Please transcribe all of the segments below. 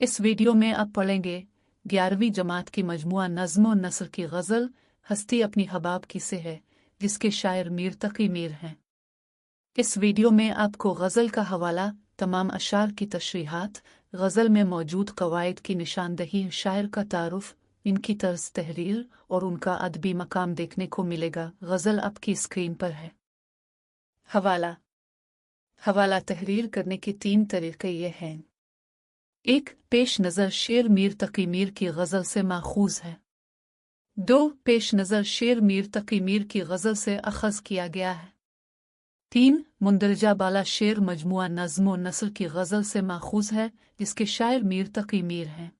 इस वीडियो में आप पढ़ेंगे 11वीं जमात की मजमुआ नज़्म और नस्र की गज़ल हस्ती अपनी हबाब की से है, जिसके शायर मीर तकी मीर हैं। इस वीडियो में आपको गज़ल का हवाला, तमाम अशार की तशरीहात, गज़ल में मौजूद कवायद की निशानदही, शायर का तारुफ, इनकी तर्ज तहरीर और उनका अदबी मकाम देखने को मिलेगा। गज़ल आपकी स्क्रीन पर है। हवाला हवाला तहरीर करने के 3 तरीक़े ये हैं। 1. पेश नज़र शेर मीर तकी मीर की गज़ल से माखूज़ है। 2. पेश नज़र शेर मीर तकी मीर की गज़ल से अखज़ किया गया है। 3. मुंदरजा बाला शेर मजमुआ नज़्म और नस्र की गज़ल से माखूज़ है, जिसके शायर मीर तकी मीर हैं।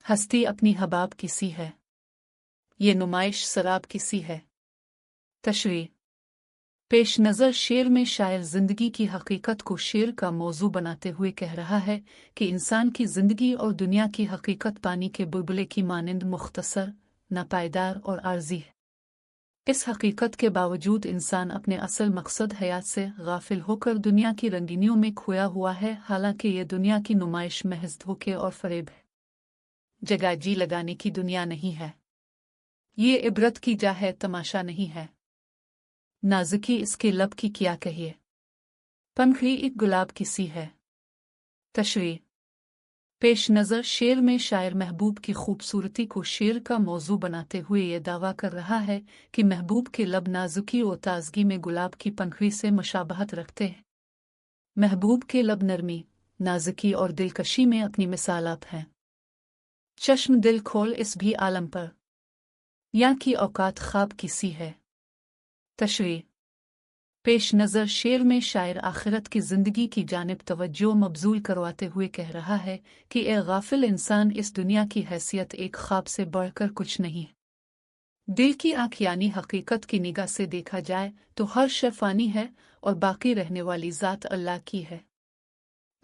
हस्ती अपनी हबाब की सी है, ये नुमाइश शराब की सी है। तशरीह पेश नज़र शेर में शायर ज़िंदगी की हकीकत को शेर का मौजू बनाते हुए कह रहा है कि इंसान की ज़िंदगी और दुनिया की हकीकत पानी के बुलबुले की मानिंद मुख्तसर, नापायदार और आर्जी है। इस हकीकत के बावजूद इंसान अपने असल मकसद हयात से गाफिल होकर दुनिया की रंगीनियों में खोया हुआ है, हालांकि ये दुनिया की नुमाइश महज धोखे और फरेब है। जगह जी लगाने की दुनिया नहीं है, ये इबरत की जा है, तमाशा नहीं है। नाजुकी इसके लब की क्या कहिए, पंखड़ी एक गुलाब की सी है। तशरीह पेश नज़र शेर में शायर महबूब की खूबसूरती को शेर का मौजू बनाते हुए ये दावा कर रहा है कि महबूब के लब नाजुकी और ताजगी में गुलाब की पंखड़ी से मुशाबहत रखते हैं। महबूब के लब नरमी, नाजुकी और दिलकशी में अपनी मिसाल आप हैं। चश्म दिल खोल इस भी आलम पर, यहाँ की औकात ख्वाब की सी है। तशरीह पेश नज़र शेर में शायर आखिरत की ज़िंदगी की जानिब तवज्जो मबजूल करवाते हुए कह रहा है कि ए गाफिल इंसान, इस दुनिया की हैसियत एक ख्वाब से बढ़कर कुछ नहीं है। दिल की आँख यानी हकीकत की निगाह से देखा जाए तो हर शय फ़ानी है और बाकी रहने वाली ज़ात अल्लाह की है।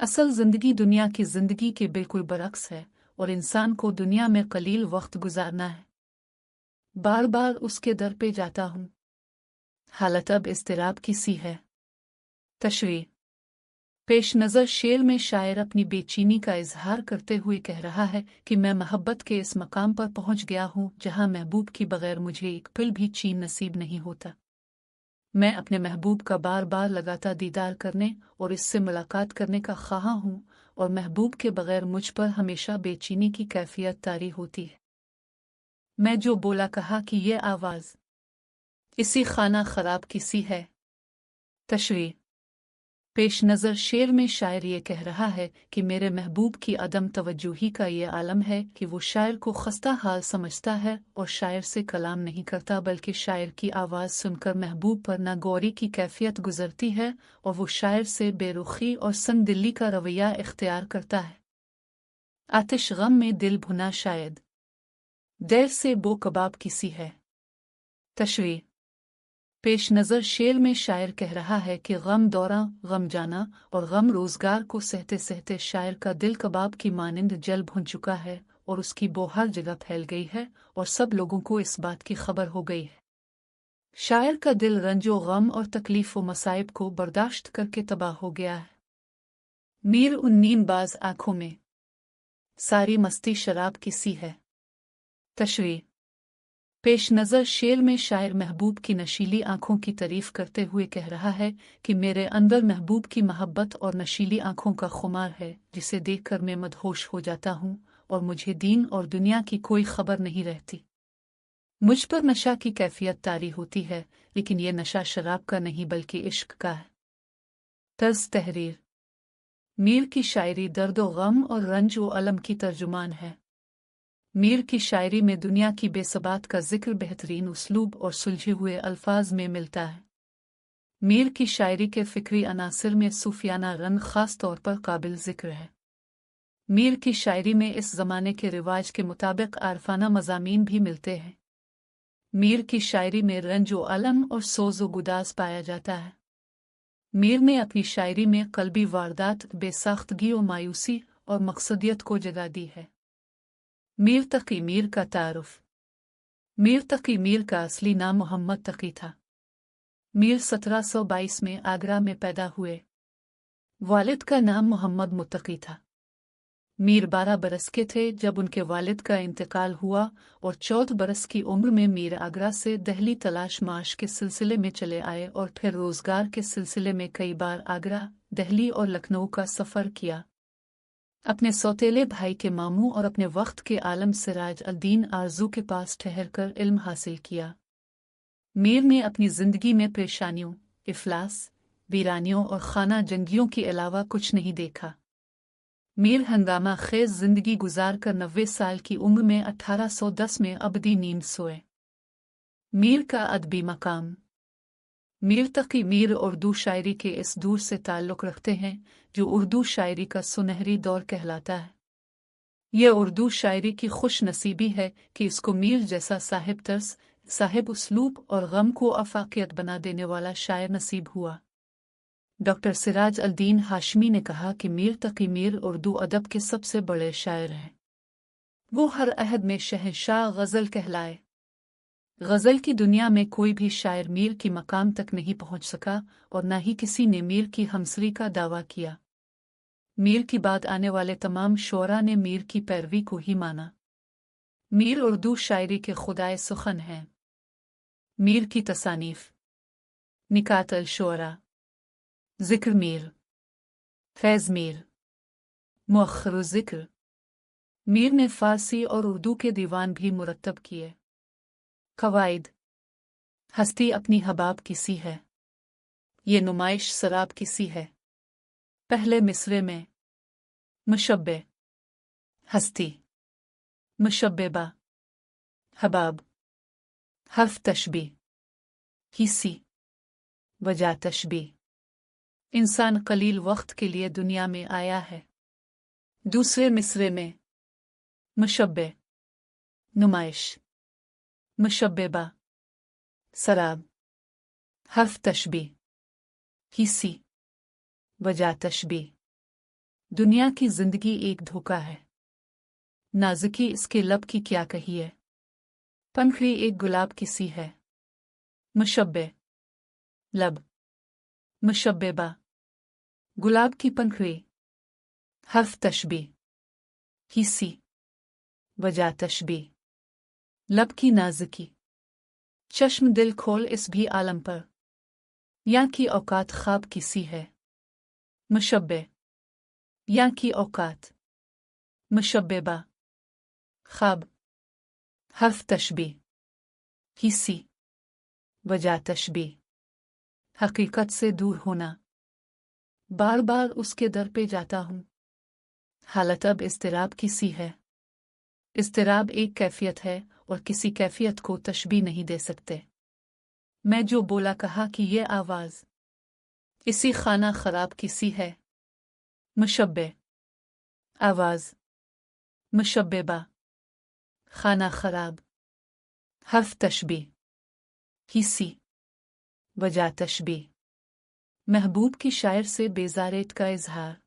असल ज़िंदगी दुनिया की ज़िंदगी के बिल्कुल बरक्स है और इंसान को दुनिया में कलील वक्त गुजारना है। बार बार उसके दर पे जाता हूँ, हालत अब इज़्तिराब की सी है। तशरीह पेश नज़र शेर में शायर अपनी बेचैनी का इजहार करते हुए कह रहा है कि मैं मोहब्बत के इस मकाम पर पहुंच गया हूं जहां महबूब की बगैर मुझे एक पल भी चैन नसीब नहीं होता। मैं अपने महबूब का बार बार लगातार दीदार करने और इससे मुलाकात करने का ख्वाह हूं और महबूब के बगैर मुझ पर हमेशा बेचैनी की कैफियत तारी होती है। मैं जो बोला कहा कि ये आवाज़ इसी खाना खराब की सी है। तशरीह पेश नज़र शेर में शायर ये कह रहा है कि मेरे महबूब की अदम तवज्जुही का ये आलम है कि वो शायर को खस्ता हाल समझता है और शायर से कलाम नहीं करता, बल्कि शायर की आवाज़ सुनकर महबूब पर नागौरी की कैफियत गुजरती है और वो शायर से बेरुखी और संगदिली का रवैया इख्तियार करता है। आतिश गम में दिल भुना शायद देर से बो कबाब की सी है। तशरीह पेश नज़र शेर में शायर कह रहा है कि गम दौरा, गम जाना और गम रोज़गार को सहते सहते शायर का दिल कबाब की मानिंद जल भुन चुका है और उसकी बो हर जगह फैल गई है और सब लोगों को इस बात की खबर हो गई है। शायर का दिल रंजो गम और तकलीफ व मसाइब को बर्दाश्त करके तबाह हो गया है। मीर उन नींदबाज आंखों में सारी मस्ती शराब की सी है। तशरीह पेश नज़र शेर में शायर महबूब की नशीली आंखों की तारीफ करते हुए कह रहा है कि मेरे अंदर महबूब की मोहब्बत और नशीली आंखों का खुमार है, जिसे देखकर मैं मदहोश हो जाता हूँ और मुझे दीन और दुनिया की कोई खबर नहीं रहती। मुझ पर नशा की कैफियत तारी होती है, लेकिन यह नशा शराब का नहीं बल्कि इश्क का है। तर्ज तहरीर मीर की शायरी दर्द व गम और रंज व अलम की तर्जुमान है। मीर की शायरी में दुनिया की बेसबात का जिक्र बेहतरीन उसलूब और सुलझे हुए अल्फाज में मिलता है। मीर की शायरी के फ़िक्री अनासर में सूफियाना रंग ख़ास तौर पर काबिल ज़िक्र है। मीर की शायरी में इस ज़माने के रिवाज के मुताबिक आरफाना मज़ामीन भी मिलते हैं। मीर की शायरी में रंज व अलम और सोज़ व गुदास पाया जाता है। मीर ने अपनी शायरी में क़ल्बी वारदात, बेसाख्तगी और मायूसी और मकसदियत को जगा दी है। मीर तकी मीर का तारुफ मीर तकी मीर का असली नाम मोहम्मद तकी था। मीर 1722 में आगरा में पैदा हुए। वालिद का नाम मोहम्मद मुत्तकी था। मीर 12 बरस के थे जब उनके वालिद का इंतकाल हुआ और 14 बरस की उम्र में मीर आगरा से दिल्ली तलाश माश के सिलसिले में चले आए और फिर रोजगार के सिलसिले में कई बार आगरा, दिल्ली और लखनऊ का सफ़र किया। अपने सौतेले भाई के मामू और अपने वक्त के आलम सिराज अल-दीन आरजू के पास ठहरकर इल्म हासिल किया। मीर ने अपनी जिंदगी में परेशानियों, इफलास, वीरानियों और खाना जंगियों के अलावा कुछ नहीं देखा। मीर हंगामा खेज जिंदगी गुजार कर 90 साल की उम्र में 1810 में अबदी नींद सोए। मीर का अदबी मकाम। मीर तकी मीर उर्दू शायरी के इस दूर से ताल्लुक़ रखते हैं जो उर्दू शायरी का सुनहरी दौर कहलाता है। यह उर्दू शायरी की खुश नसीबी है कि इसको मीर जैसा साहिब तर्स, साहिब उसलूब और गम को अफाकियत बना देने वाला शायर नसीब हुआ। डॉक्टर सिराज अल-दीन हाशमी ने कहा कि मीर तकी मीर उर्दू अदब के सबसे बड़े शायर हैं। वो हर अहद में शहंशाह गज़ल कहलाए। गज़ल की दुनिया में कोई भी शायर मीर की मकाम तक नहीं पहुंच सका और न ही किसी ने मीर की हमसरी का दावा किया। मीर की बाद आने वाले तमाम शोरा ने मीर की पैरवी को ही माना। मीर उर्दू शायरी के खुदाए सुखन हैं। मीर की तसानीफ। निकात अल-शोरा, ज़िक्र मीर, फैज़ मीर, मुअख्खर ज़िक्र। मीर ने फ़ारसी और उर्दू के दीवान भी मुरत्तब किए। क़वाइद। हस्ती अपनी हबाब की सी है, ये नुमाइश शराब की सी है। पहले मिसरे में मुशब्बे, हस्ती, मुशब्बेबा, हबाब, हर्फ तशबीह, हिस्सी, वजह तशबीह। इंसान कलील वक्त के लिए दुनिया में आया है। दूसरे मिसरे में मुशब्बे, नुमाइश, मुशब्बेबा, सराब, हर्फ तशबीह, हिस्सी, वजह तशबीह। दुनिया की जिंदगी एक धोखा है। नाज़ुकी इसके लब की क्या कहिए। पंखड़ी एक गुलाब की सी है। मुशब्बे, लब, मुशब्बेबा, गुलाब की पंखड़ी, हर्फ तशबीह, हिस्सी, वजह तशबीह। लब की नाज़ुकी। चश्म दिल खोल इस भी आलम पर, या की औकात ख्वाब की सी है। मुशब्बे, या की औकात, मुशब्बेबा, ख्वाब, हर्फ तशबीह, हिस्सी, वजह तशबीह। हकीकत से दूर होना। बार बार उसके दर पे जाता हूँ। हालत अब इस्तिराब की सी है। इस्तिराब एक कैफियत है और किसी कैफियत को तशबीह नहीं दे सकते। मैं जो बोला कहा कि ये आवाज़ इसी खाना खराब की सी है। मुशब्बे, आवाज़, मुशब्बेबा, खाना खराब, हर्फ तशबीह, हिस्सी, वजह तशबीह। महबूब की शायर से बेजारेत का इजहार।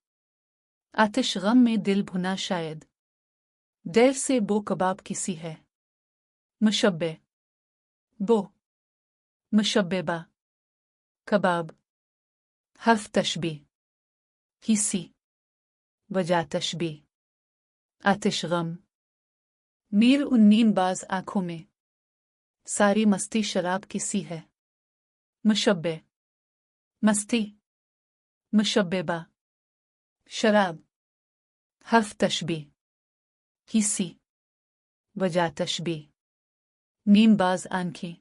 आतिश गम में दिल भुना शायद, देर से बो कबाब की सी है। मुशब्बे, बो, मुशब्बेबा, कबाब, हर्फ तशबीह, हिस्सी, वजह तशबीह। आतिश गम। मीर उन नीमबाज आंखों में सारी मस्ती शराब की सी है। मुशब्बे, मस्ती, मुशब्बेबा, शराब, हर्फ तशबीह, हिस्सी, वजह तशबीह। नीमबाज आंखें।